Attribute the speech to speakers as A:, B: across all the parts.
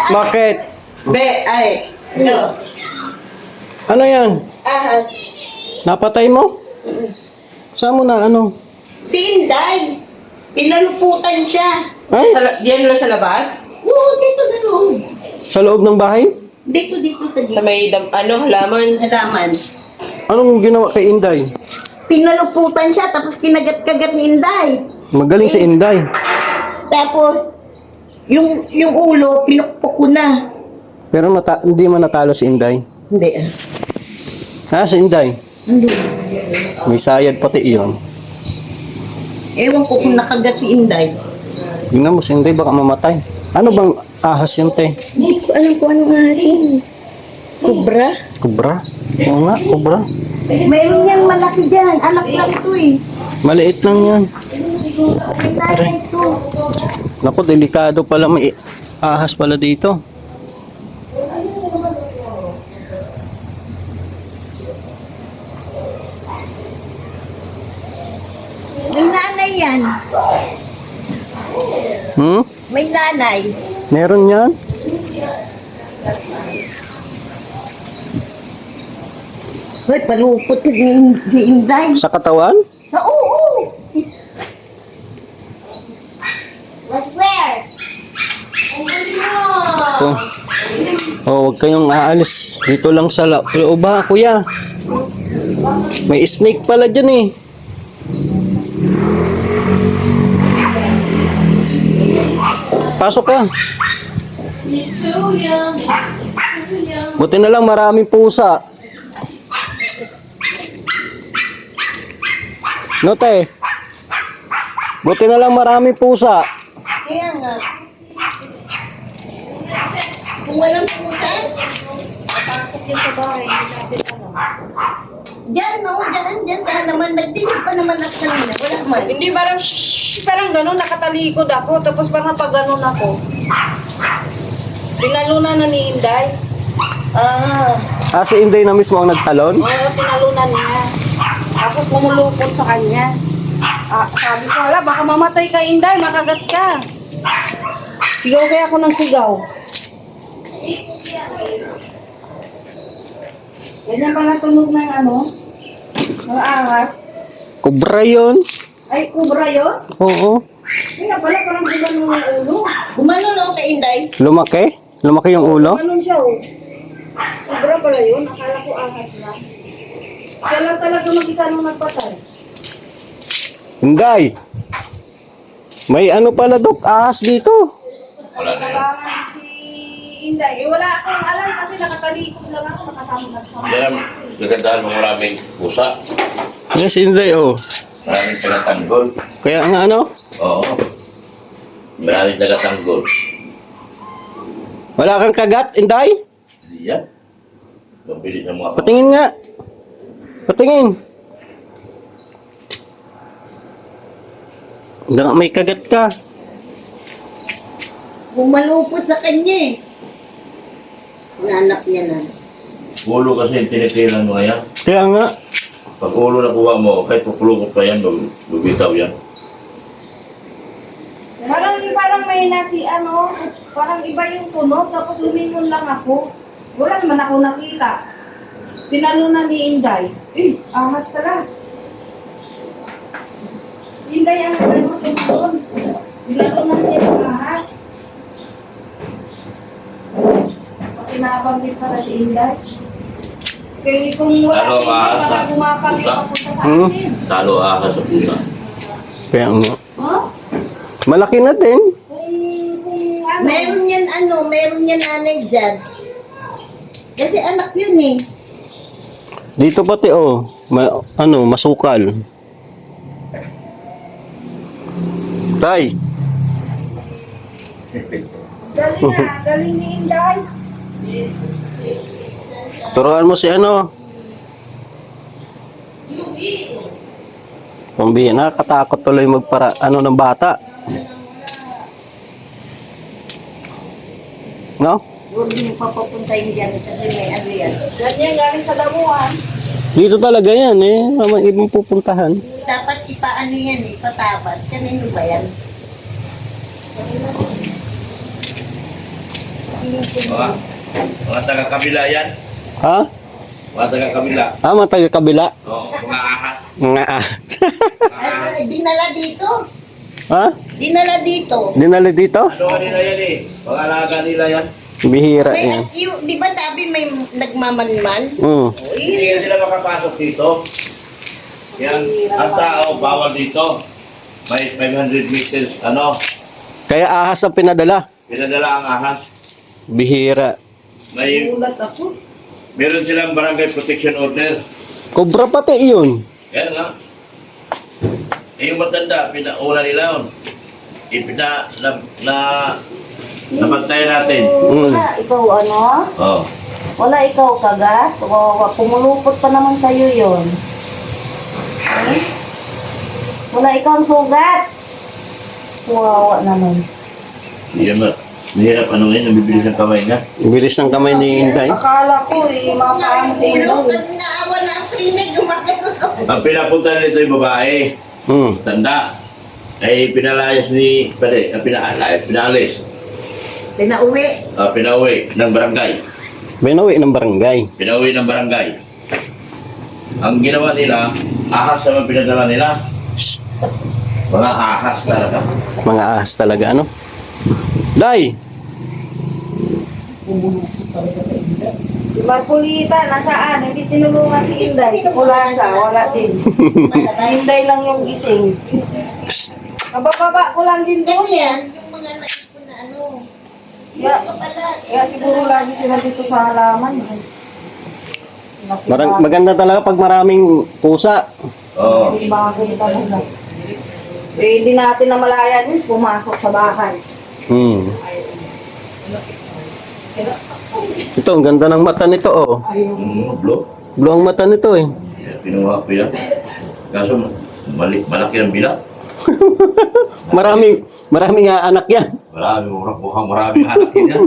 A: Bakit?
B: Be, ay. No.
A: Ano yan?
B: Ahas.
A: Napatay mo? Saan mo na ano?
B: Si Inday. Pinaluputan siya.
A: Ay?
C: Diyan lang sa labas?
B: Oo, dito sa loob.
A: Sa loob ng bahay?
B: Dito sa
C: Sa may halaman?
B: halaman.
A: Anong ginawa kay Inday?
B: Pinaluputan siya, tapos kinagat-kagat ni Inday.
A: Magaling si Inday.
B: Tapos, yung ulo, pinukpok ko na.
A: Pero hindi man natalo si Inday.
B: Hindi.
A: Ha, si Inday?
B: Hindi.
A: May sayad pati iyon.
B: Ewan ko kung nakagat si Inday.
A: Tingnan mo si Inday, baka mamatay. Ano bang ahas yun, te?
B: Hindi ko alam kung anong asin. Kubra?
A: Kubra? Oo nga, kubra.
B: Mayroon yan malaki dyan. Anak lang ito eh.
A: Maliit lang yan.
B: May nanay ito.
A: Naku, delikado pala. May ahas pala dito.
B: May nanay yan.
A: Hmm?
B: May nanay.
A: Meron yan?
B: Hoy, palupot ni Inday.
A: Sa katawan?
B: Oo. But where?
A: Oh. Oh, huwag kayong aalis. Dito lang sa loob ha, kuya. May snake pala dyan eh. Pasok ka. Buti na lang maraming pusa. No, te? Buti na lang maraming pusa.
B: Kaya nga. Kung walang pusa, papasok yun sa bahay. Diyan, no? Diyan. Saan naman? Nagdilig pa naman ako kanina. Wala man.
C: Hindi, parang gano'n, nakatalikod ako, tapos parang pag gano'n ako. Tinalunan na ni Inday.
A: Si Inday na mismo ang nagtalon?
C: Oo, tinalunan niya. Tapos pumulupot sa kanya. Sabi ko, wala, baka mamatay ka, Inday, makagat ka. Sigaw kaya ako ng sigaw. Ganyan pala tunog ng ng ahas.
A: Kubra yun?
C: Ay, kubra yun?
A: Oo.
C: Hindi nga pala, parang gumanon ng ulo.
B: Gumanon ako kay Inday.
A: Lumaki? Lumaki yung ulo?
C: Gumanon siya, oh. Kubra pala yun, akala ko ahas lang. Siya lang talaga mag-isa nung nagpatay.
A: Inday! May ano pala, Dok? Ahas dito.
C: Nakabangan si Inday. Wala akong alam kasi nakatalikod lang ako, nakasama.
D: Yan, kagandahan ng maraming pusa.
A: Yes, Inday, oh.
D: Maraming tagatanggol.
A: Kaya nga ano?
D: Oo. Maraming tagatanggol.
A: Wala kang kagat, Inday?
D: Hindi yan. Mabilis ang mga
A: Patingin nga. Patingin. Hanggang may kagat ka.
B: Bumalupot sa kanya eh. Nanak niya na.
D: ulo kasi yung tinitiran mo yan.
A: Kaya nga.
D: Pag ulo na kuha mo, kahit pupulukot pa yan, lubitaw yan.
C: Parang may parang iba yung tunog, tapos lumingon lang ako. Wala naman ako nakita. Tinalunan ni Inday. Ahas pala. Inday ang tunog. Tinalunan niya yung ahas. Tinabang din pala si Inday. Kaya kung wala
D: Talo
C: si Inday, baka
D: ahas.
C: gumapang yung papunta sa
A: Hmm?
C: akin.
D: Talo ahas sa pusa.
A: Kaya nga.
C: Huh?
A: Malaki na din.
C: Kung
B: Meron yan nanay dyan. Kasi anak yun eh.
A: Dito pati oh. Masukal. Tay.
C: galing ni Inday.
A: Turuan mo si Pambihin, nakakatakot tuloy ng bata. No?
B: Huwag mo papapuntayin dyan kasi may yan.
C: Ganyan galing sa damuhan.
A: Dito talaga yan eh. May ibang pupuntahan.
B: Dapat ipaano yan eh, patapat. Kanino ba yan?
D: Mga taga-kabila yan.
A: Ha?
D: Mga taga-kabila.
A: Ah, mga taga-kabila.
D: Oo, mga ahas.
A: Mga ah.
B: Ay, dinala dito.
A: Ha?
B: Dinala dito.
A: Dinala dito?
D: Ano ka nila yan eh? Mga alaga nila yan.
A: Bihira
B: May,
A: yan.
B: di ba sabi may nagmamanman?
A: Mm.
D: Hindi ka sila makapasok dito. Yan, ang tao, bawal dito. May 500 meters,
A: Kaya ahas ang pinadala.
D: pinadala ang ahas.
A: Bihira.
D: May,
C: Ulat ako.
D: meron silang barangay protection order.
A: Kobra pati yun.
D: Yan nga. Eh, yung matanda, pinauna nila yun. Nabantayan natin.
A: Mm.
C: Wala, ikaw ano?
D: Oo.
C: Wala ikaw kagat? Pumulupot pa naman sa'yo yun. Eh? Wala ikaw ang sugat. Wawa naman.
D: Yan ba? Mahirap ano yun, nabibilis ang kamay niya.
A: Bilis ng kamay ni Inday.
C: Akala ko mga paano sa inyo.
B: Ulo, kasi naawa na ang klinik, gumagano ako.
D: Ang pinapunta nito yung babae,
A: Mm.
D: tanda, ay pinalayas ni, pinalis,
B: Pinauwi.
D: pinauwi ng barangay.
A: Binuwi ng barangay.
D: Pinauwi ng barangay. Ang ginawa nila, ahas naman pinadala nila. Mga ahas talaga.
A: Mga ahas talaga, ano? Day!
C: Si Marpolita, nasaan? Hindi tinulungan si Inday. Sa Kulasa, wala din. Si Inday lang yung gising. Mabababa ko lang din
B: Ito
C: doon.
B: yan, yung mga naipon na ano.
C: Yeah.
B: Ito pala.
C: Kaya siguro lagi sila dito sa halaman.
A: Maganda talaga pag maraming pusa.
D: Oo.
C: Hindi makakita nila. Eh, hindi natin na malayan yun, pumasok sa bahay.
A: Hmm. Ito, ang ganda ng mata nito, oh.
D: Blue.
A: Blue ang mata nito, eh.
D: Pinuha ko yan. Kaso, malaki ang bilang.
A: Maraming anak yan.
D: Mukhang maraming hanakin yan.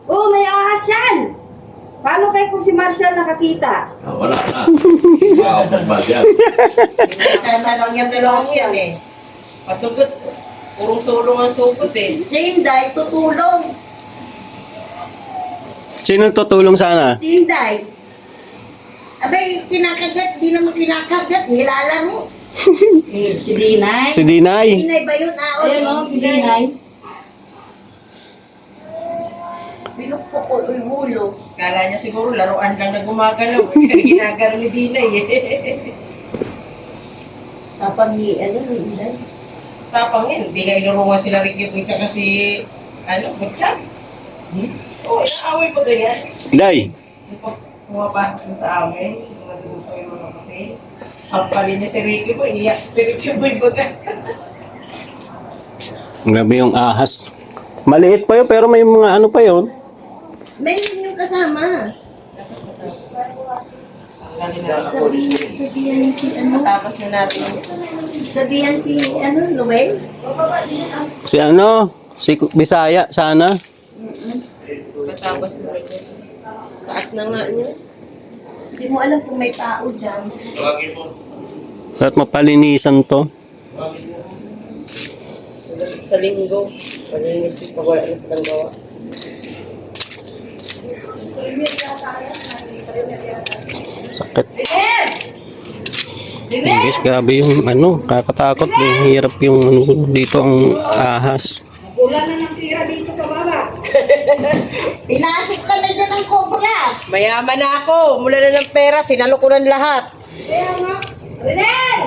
C: Oh, may ahas yan! Paano kayo kung si Marcel nakakita?
D: Wala na. Wow, basbas yan.
B: Tanong yung dalawang yan eh.
E: Masugot. Purong sulong ang sugot eh.
B: Si Inday, tutulong.
A: Sino tutulong sana?
B: Si Inday. Abay, kinakagat, di naman kinakagat, nilalaro.
C: Si Dinay.
A: Si Dinay.
B: Inay ba yun?
C: Ayun o, si Dinay.
B: Binukpo ko yung ulo.
E: Kala niya siguro laruan lang na gumagalaw. Ginagano ni Dinay eh.
B: Tapang ni, ano, ni Inday.
E: Tapang yan. Hindi nga inurungan sila Ricky Boy tsaka si, Butchak. Oo, inaaway ko ganyan.
A: Day.
E: Pag pumapasok na sa amin, naguluto yung mga kapatid. Sampalin niya si Ricky Boy. Iyak si Ricky Boy baga.
A: Grabe yung ahas. Maliit pa yun, pero may mga ano pa yun.
B: Mayroon yung kasama. Sabihan si, ano,
E: Tapos na natin.
B: sabihan si, ano, Noel.
A: Si ano? Si Bisaya, sana.
E: Matapos na natin. Taas na nga niya.
B: Hindi mo alam kung may tao dyan.
D: Tawagin mo.
A: At mapalinisan to.
E: Sa linggo. Palinis pag wala na silang gawa.
A: Sakit. Guys, grabe yung ano, kakatakot. Yung hirap yung ano, dito ang ahas.
C: Wala na ng tira dito sa baba.
B: Pinasok ka na dyan ng cobra.
E: Mayaman na ako. Mula na ng pera, sinalo ko ng lahat.
C: Kaya nga. Rinel!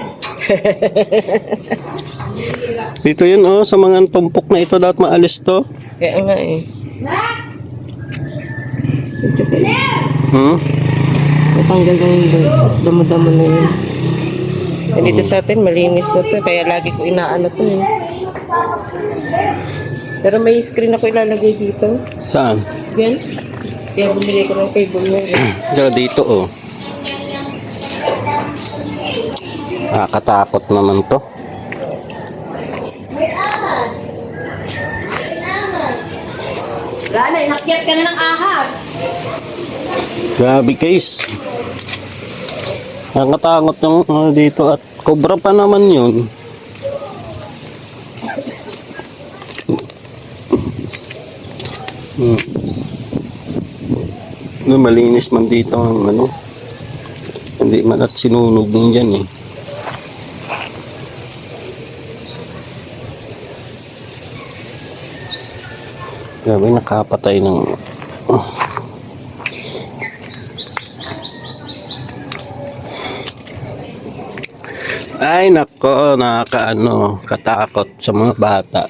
A: Dito yun, oh, sa mga tumpok na ito, dapat maalis to.
E: Kaya nga eh.
C: Nak! Rinel!
A: Hmm?
E: Natanggal na yung damo-damo na yun. Eh, dito sa atin, malinis na to. Kaya lagi ko inaano to eh. Pero may screen ako ilalagay dito.
A: Saan?
E: Yan. Kaya bumili ko ng cable na yun.
A: Diyan, dito, oh. Nakakatakot naman to.
B: May ahas. May ahas.
C: Lala, inakyat ka na ng ahas.
A: Grabe case. Nakakatakot yung ano dito at cobra pa naman yun. Hmm. No, malinis man dito ang ano. Hindi man at sinunog din dyan eh. Grabe, nakapatay ng... Ay nako, nakakaano, katakot sa mga bata.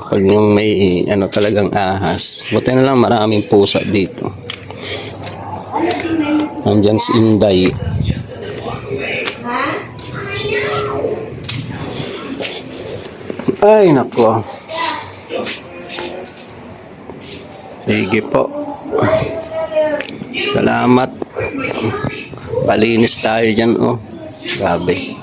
A: Pag yung may ano talagang ahas. Buti na lang maraming pusa dito. Nandyan si Inday. Ay nako. Sige po. Salamat. Palinis tayo dyan, oh. Grabe.